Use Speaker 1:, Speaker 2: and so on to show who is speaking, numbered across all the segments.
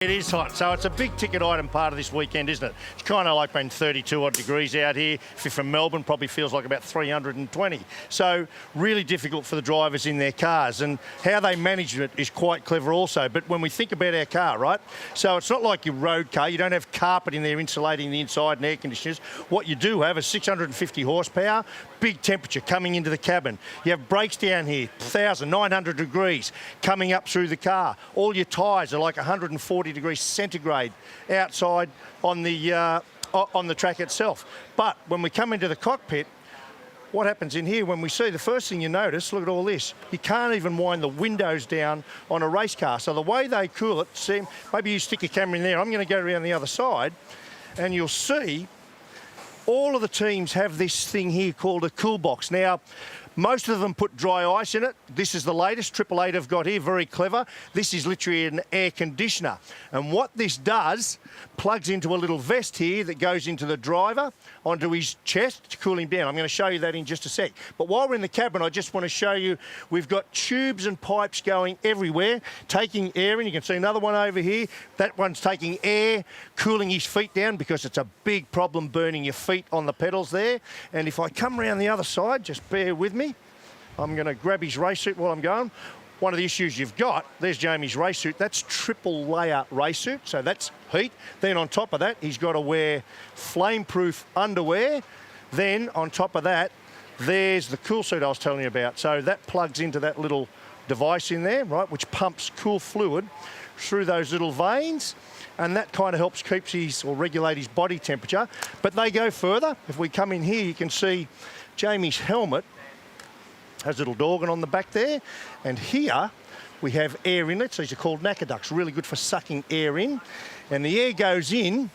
Speaker 1: It is hot, so it's a big ticket item part of this weekend, isn't it? It's kind of like being 32 odd degrees out here. If you're from Melbourne, probably feels like about 320. So really difficult for the drivers in their cars, and how they manage it is quite clever also. But when we think about our car, right? So it's not like your road car. You don't have carpet in there insulating the inside and air conditioners. What you do have is 650 horsepower, big temperature coming into the cabin. You have brakes down here, 1,900 degrees coming up through the car. All your tyres are like 140 degrees centigrade outside on the track itself. But when we come into the cockpit, what happens in here when we see, the first thing you notice, look at all this, you can't even wind the windows down on a race car. So the way they cool it, see, maybe you stick your camera in there, I'm going to go around the other side, and you'll see all of the teams have this thing here called a cool box. Now, most of them put dry ice in it. This is the latest, Triple Eight have got here, very clever. This is literally an air conditioner. And what this does, plugs into a little vest here that goes into the driver, onto his chest to cool him down. I'm going to show you that in just a sec. But while we're in the cabin, I just want to show you, we've got tubes and pipes going everywhere, taking air in. You can see another one over here. That one's taking air, cooling his feet down because it's a big problem burning your feet on the pedals there. And if I come around the other side, just bear with me. I'm going to grab his race suit while I'm going. One of the issues you've got, there's Jamie's race suit. That's triple layer race suit, so that's heat. Then on top of that, he's got to wear flame-proof underwear. Then on top of that, there's the cool suit I was telling you about. So that plugs into that little device in there, right, which pumps cool fluid through those little veins, and that kind of helps keep his, or regulate his body temperature. But they go further. If we come in here, you can see Jamie's helmet has a little organ on the back there, and here we have air inlets. These are called knacker ducts, really good for sucking air in, and the air goes in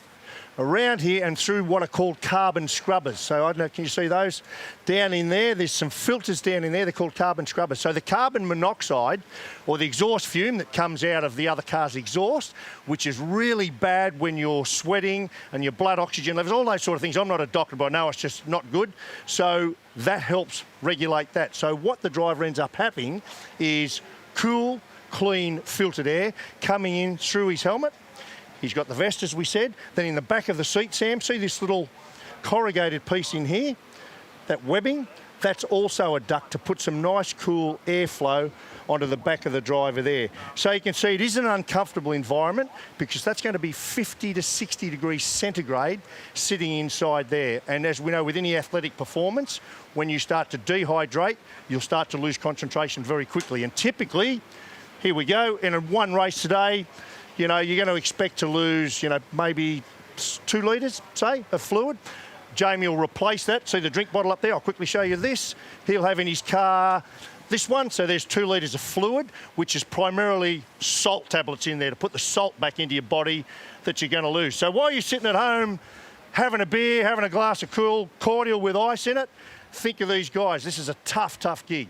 Speaker 1: around here and through what are called carbon scrubbers. So I don't know, can you see those down in there? There's some filters down in there, they're called carbon scrubbers. So the carbon monoxide, or the exhaust fume that comes out of the other car's exhaust, which is really bad when you're sweating and your blood oxygen levels, all those sort of things. I'm not a doctor, but I know it's just not good. So that helps regulate that. So what the driver ends up having is cool, clean, filtered air coming in through his helmet. He's got the vest, as we said. Then in the back of the seat, Sam, see this little corrugated piece in here? That webbing? That's also a duct to put some nice, cool airflow onto the back of the driver there. So you can see it is an uncomfortable environment because that's going to be 50 to 60 degrees centigrade sitting inside there. And as we know, with any athletic performance, when you start to dehydrate, you'll start to lose concentration very quickly. And typically, here we go, in one race today, you know, you're going to expect to lose, you know, maybe 2 litres, say, of fluid. Jamie will replace that. See the drink bottle up there? I'll quickly show you this. He'll have in his car this one. So there's 2 litres of fluid, which is primarily salt tablets in there to put the salt back into your body that you're going to lose. So while you're sitting at home, having a beer, having a glass of cool cordial with ice in it, think of these guys. This is a tough, tough gig.